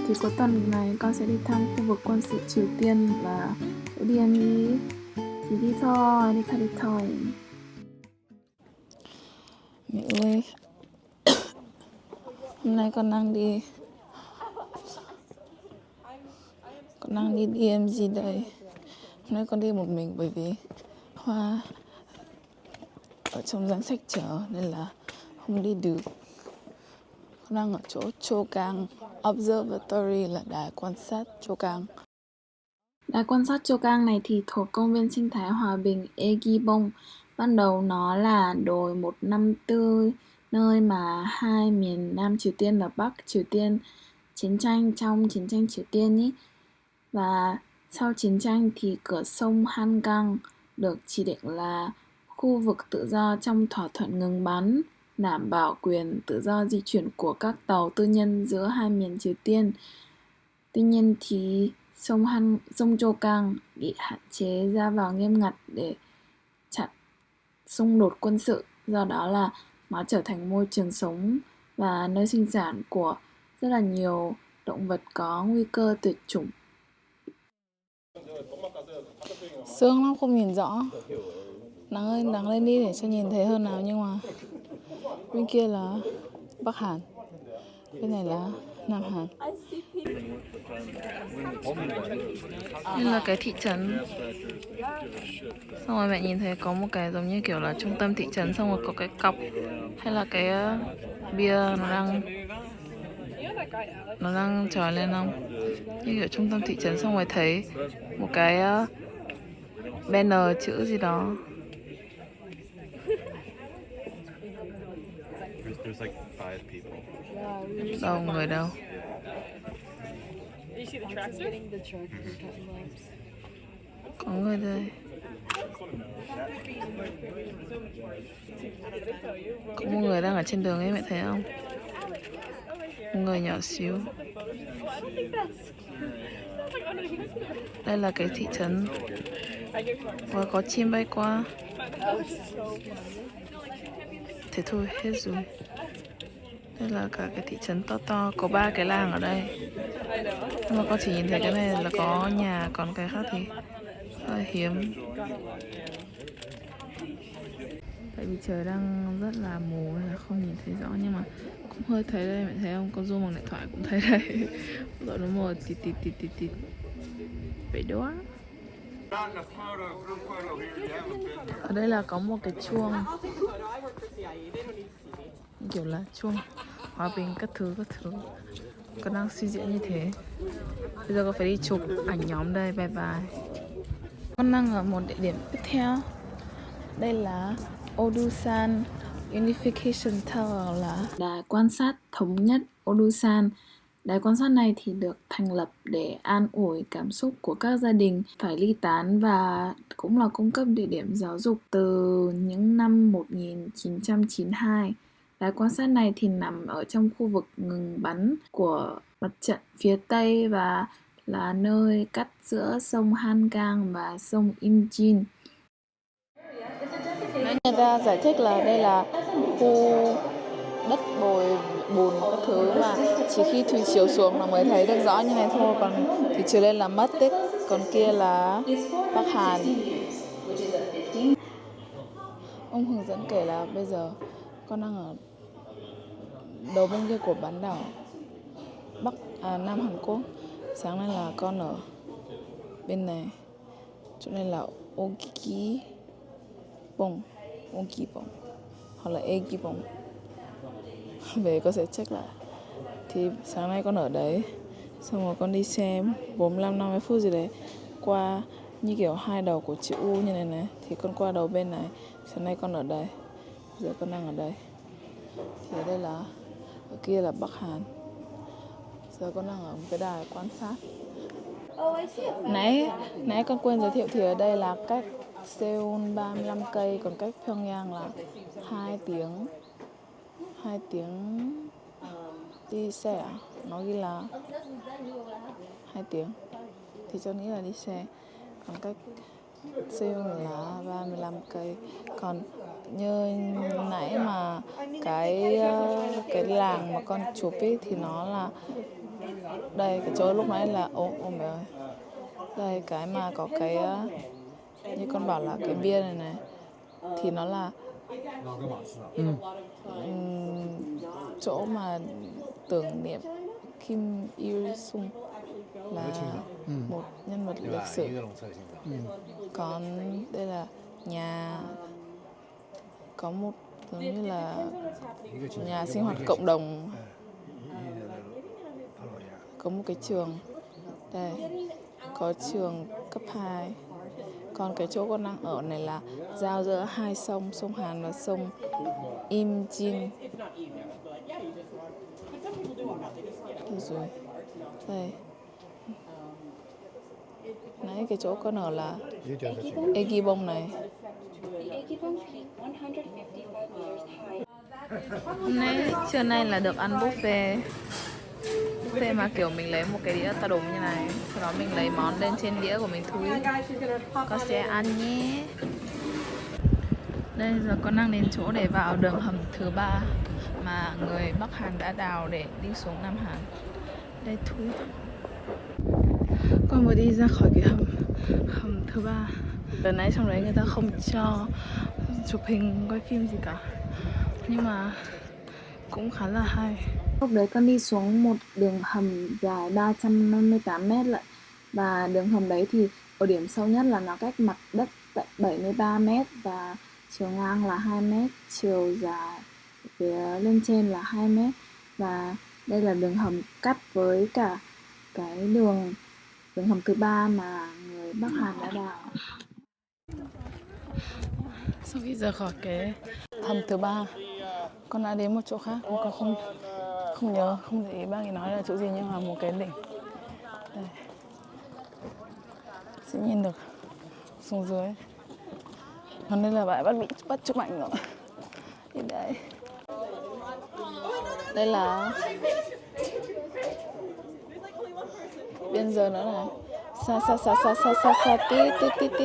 thì cuối tuần này con sẽ đi thăm khu vực quân sự Triều Tiên và chỗ đi ăn ý thì đi thôi. Mẹ ơi, hôm nay con đang đi DMZ đây. Hôm nay con đi một mình bởi vì Hoa ở trong danh sách chở nên là không đi được. Con đang ở chỗ Chogang Observatory là đài quan sát Chogang. Đài quan sát Chogang này thì thuộc công viên sinh thái hòa bình Egibong. Ban đầu nó là đồi 154, nơi mà hai miền Nam Triều Tiên và Bắc Triều Tiên trong chiến tranh Triều Tiên ý. Và sau chiến tranh thì cửa sông Hangang được chỉ định là khu vực tự do trong thỏa thuận ngừng bắn, đảm bảo quyền tự do di chuyển của các tàu tư nhân giữa hai miền Triều Tiên. Tuy nhiên thì sông Chogang bị hạn chế ra vào nghiêm ngặt để chặn xung đột quân sự, do đó là nó trở thành môi trường sống và nơi sinh sản của rất là nhiều động vật có nguy cơ tuyệt chủng. Sương lắm không nhìn rõ. Nắng ơi, nắng lên đi để cho nhìn thấy hơn nào, nhưng mà bên kia là Bắc Hàn, bên này là Nam Hàn. Đây là cái thị trấn. Xong rồi mẹ nhìn thấy có một cái giống như kiểu là trung tâm thị trấn, xong rồi có cái cọc hay là cái bia nó đang trồi lên không? Như kiểu trung tâm thị trấn, xong rồi thấy một cái banner chữ gì đó. There's like 5 people. Đâu, người đâu? Có người đây. Có một người đang ở trên đường ấy, mẹ thấy không? Một người nhỏ xíu. Đây là cái thị trấn. Và có chim bay qua. Thế thôi, hết rồi. Đây là cả cái thị trấn to, có 3 cái làng ở đây. Nhưng mà con chỉ nhìn thấy cái này là có nhà, còn cái khác thì hơi hiếm. Tại vì trời đang rất là mù nên là không nhìn thấy rõ, nhưng mà cũng hơi thấy đây, mẹ thấy không? Con zoom bằng điện thoại cũng thấy đây. Rồi nó mờ tịt. Vậy đó. Ở đây là có một cái chuông, kiểu là chuông hòa bình các thứ. Con đang suy diễn như thế. Bây giờ con phải đi chụp ảnh nhóm đây. Bye bye. Con đang ở một địa điểm tiếp theo. Đây là Odusan Unification Tower, là đài quan sát thống nhất Odusan. Đài quan sát này thì được thành lập để an ủi cảm xúc của các gia đình phải ly tán và cũng là cung cấp địa điểm giáo dục từ những năm 1992. Đài quan sát này thì nằm ở trong khu vực ngừng bắn của mặt trận phía Tây và là nơi cắt giữa sông Hangang và sông Imjin. Người ta giải thích là đây là khu đất bồi bùn các thứ mà chỉ khi thủy chiều xuống nó mới thấy được rõ như này thôi, còn thủy chiều lên là mất tích. Còn kia là Bắc Hàn. Ông hướng dẫn kể là bây giờ con đang ở đầu bên kia của bán đảo Nam Hàn Quốc. Sáng nay là con ở bên này, chỗ này là Ogibong hoặc là Egibong. Về con sẽ check lại. Thì sáng nay con ở đấy, xong rồi con đi xe 45-50 phút gì đấy qua như kiểu hai đầu của chữ U như này thì con qua đầu bên này. Sáng nay con ở đây, giờ con đang ở đây. Thì ở đây là, ở kia là Bắc Hàn. Giờ con đang ở một cái đài quan sát. Nãy con quên giới thiệu thì ở đây là cách Seoul 35 cây, còn cách Pyongyang là 2 tiếng đi xe à? Nó ghi là 2 tiếng thì cho nghĩ là đi xe. Còn cách Seoul là 35 cây. Còn như nãy mà cái làng mà con chụp ấy thì nó là Đây cái chỗ lúc nãy là ôm mẹ ơi. Đây cái mà có cái như con bảo là cái bia này này thì nó là chỗ mà tưởng niệm Kim Il Sung là một nhân vật lịch sử. Còn đây là nhà, có một giống như là nhà sinh hoạt cộng đồng, có một cái trường đây, có trường cấp 2. Còn cái chỗ con đang ở này là giao giữa hai sông, sông Hàn và sông Im Jin. Được rồi. Đây. Nãy cái chỗ con ở là Egibong này. Hôm nay trưa nay là được ăn buffet. Buffet mà kiểu mình lấy một cái đĩa to đùng như này, sau đó mình lấy món lên trên đĩa của mình thui. Con sẽ ăn nhé. Đây giờ con đang đến chỗ để vào đường hầm thứ 3 mà người Bắc Hàn đã đào để đi xuống Nam Hàn. Đây thui. Con vừa đi ra khỏi cái hầm thứ 3. Lần nãy trong đấy người ta không cho chụp hình quay phim gì cả, nhưng mà cũng khá là hay. Lúc đấy con đi xuống một đường hầm dài 358 mét lận. Và đường hầm đấy thì ở điểm sâu nhất là nó cách mặt đất tận 73 mét và chiều ngang là 2 mét, chiều dài phía lên trên là 2 mét. Và đây là đường hầm cắt với cả cái đường hầm thứ 3 mà người Bắc Hàn đã đào. Sau khi rời khỏi cái hầm thứ 3, con đã đến một chỗ khác. Con không nhớ, không để ý bác ấy nói là chỗ gì, nhưng mà một cái đỉnh. Đây. Sẽ nhìn được xuống dưới. Còn đây là bãi bắt chụp ảnh rồi. Đi đây. Đây là biên giới nữa này. Xa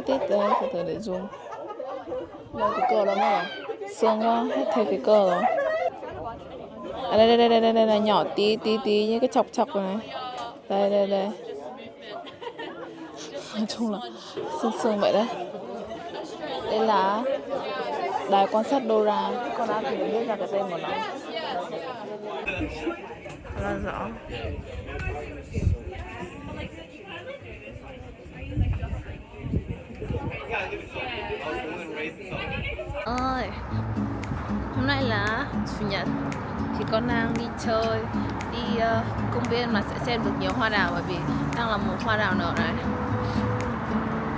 tít. Đây, từ để zoom. Đây cái cờ đó mà sương quá, hết thấy cái cờ rồi. À, đây nhỏ tí như cái chọc này. Đây. Nói chung là sương vậy đấy. Đây là đài quan sát Dora. Con đã từng biết ra cái tên của nó. Rất rõ. Ơi, hôm nay là chủ nhật thì con đang đi chơi, đi công viên mà sẽ xem được nhiều hoa đào, bởi vì đang là mùa hoa đào nở này.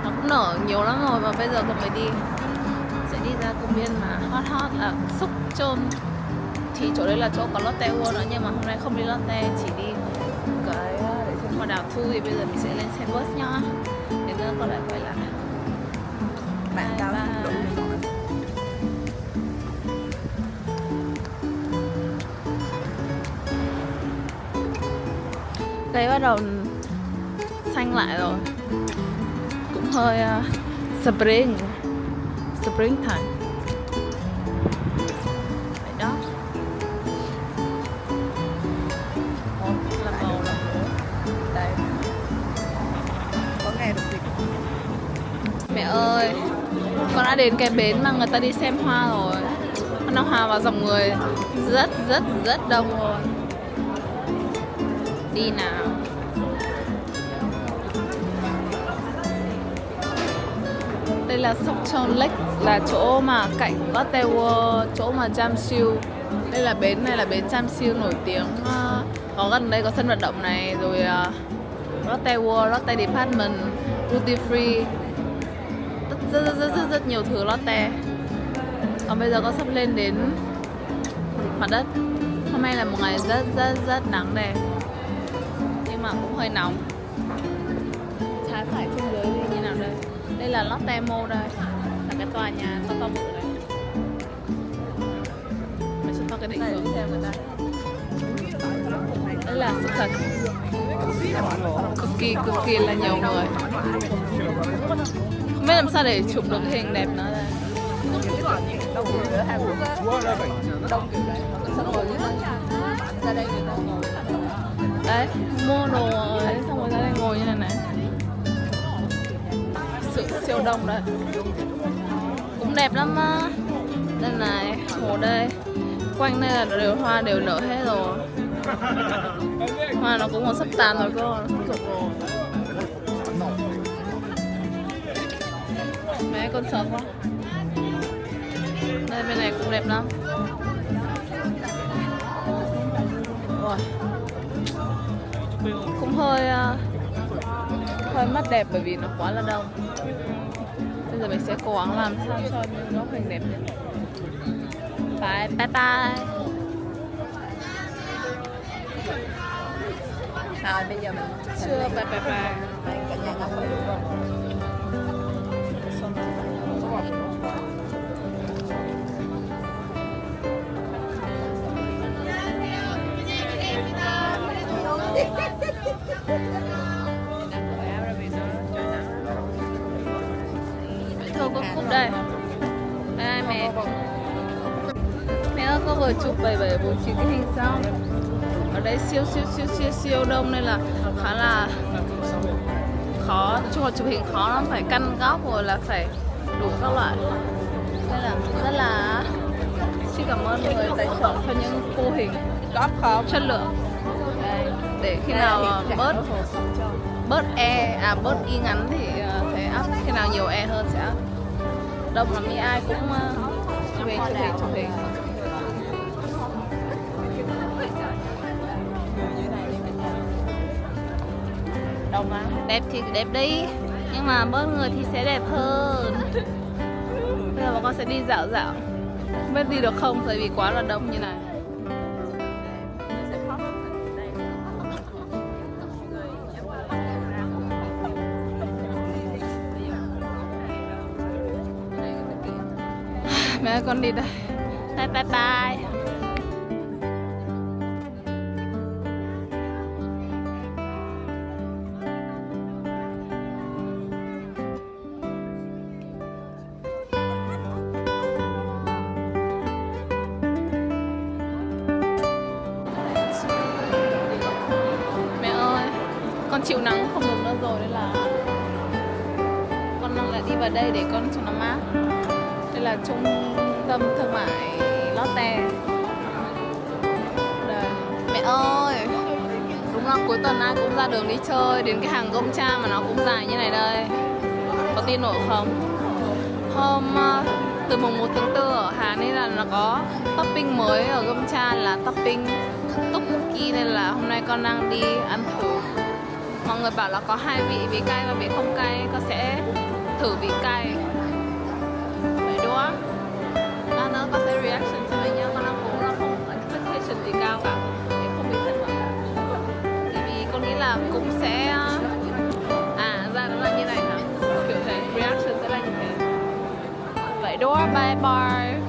Nó cũng nở nhiều lắm rồi mà bây giờ con mới đi. Sẽ đi ra công viên mà hot là Súc Chôn. Thì chỗ đấy là chỗ có Lotte World nữa, nhưng mà hôm nay không đi Lotte, chỉ đi cái để xem hoa đào thu. Thì bây giờ mình sẽ lên xe bus nhá. Để nữa con lại quay lại. Bạn cao đủ rồi. Cây bắt đầu xanh lại rồi, cũng hơi spring time vậy đó. Là màu là đây có nghe được gì. Mẹ ơi, con đã đến cái bến mà người ta đi xem hoa rồi. Con đang hòa vào dòng người rất đông rồi. Đi nào. Đây là Sóc Chôn Lake, là chỗ mà cạnh Lotte World, chỗ mà Jamsil. Đây là bến này là bến Jamsil nổi tiếng. Có gần đây có sân vận động này, rồi Lotte World, Lotte Department, Duty Free, rất nhiều thứ Lotte. Còn bây giờ con sắp lên đến mặt đất. Hôm nay là một ngày rất nắng đẹp, nhưng mà cũng hơi nóng. Trái phải trên dưới đi như nào đây? Đây là Lotte Mall đây, là cái tòa nhà to bự đây. Mình sẽ to cái định hướng theo người ta. Đây là sự thật, cực kỳ là nhiều người. Không biết làm sao để chụp được cái hình đẹp nữa đây. đấy, mua đồ ấy, xong rồi ra đây ngồi như này này. Sự siêu đông đấy. Cũng đẹp lắm á. Đây này, hồ đây. Quanh đây là đều hoa đều nở hết rồi. Hoa nó cũng còn sắp tàn rồi cơ, nó sắp rụng rồi. Mấy con sớm quá. Đây bên này cũng đẹp lắm. Rồi. Cũng hơi mắt đẹp bởi vì nó quá là đông. Bây giờ mình sẽ cố gắng làm sao cho những góc hình đẹp nhất. Bye bye bye. Thôi bây giờ mình Chưa bye bye bye. cả nhà ngắm phải đúng không? Thôi có cúp đây. Đây mẹ. Mẹ ơi có vừa chụp 7749 cái hình xong. Ở đây siêu đông nên là khá là khó. Chung là chụp hình khó lắm, phải căn góc rồi là phải đủ các loại. Nên là rất là xin cảm ơn người tài trợ cho những cô hình Có không? chất lượng. Đây, để khi nào bớt bớt y ngắn thì sẽ up, khi nào nhiều e hơn sẽ up. Đông lắm ý, ai cũng chụp hình. Đông á, đẹp thì đẹp đi, nhưng mà bớt người thì sẽ đẹp hơn. Bây giờ bọn con sẽ đi dạo, không biết đi được không bởi vì quá là đông như này. Mẹ con đi đây. Bye bye bye. Mẹ ơi, con chịu nắng không được nữa rồi nên là con lại đi vào đây để con cho nó mát. Đây là trung tâm thương mại Lotte. Đây. Mẹ ơi, đúng là cuối tuần ai cũng ra đường đi chơi, đến cái hàng Gomcha mà nó cũng dài như này đây. Có tin nổi không? Hôm từ mùng 1 tháng 4 ở Hà nên là nó có topping mới ở Gomcha là topping tteokbokki, nên là hôm nay con đang đi ăn thử. Mọi người bảo là có 2 vị cay và vị không cay, con sẽ thử vị cay. Vậy đúng không? Lát nữa con sẽ reaction cho mình nhá. Con đang cố là không expectation gì cao cả để không bị thất vọng. Bởi vì con nghĩ là cũng sẽ ra nó là như này hả? Kiểu thế, reaction sẽ là như thế. Vậy đó, bye bye.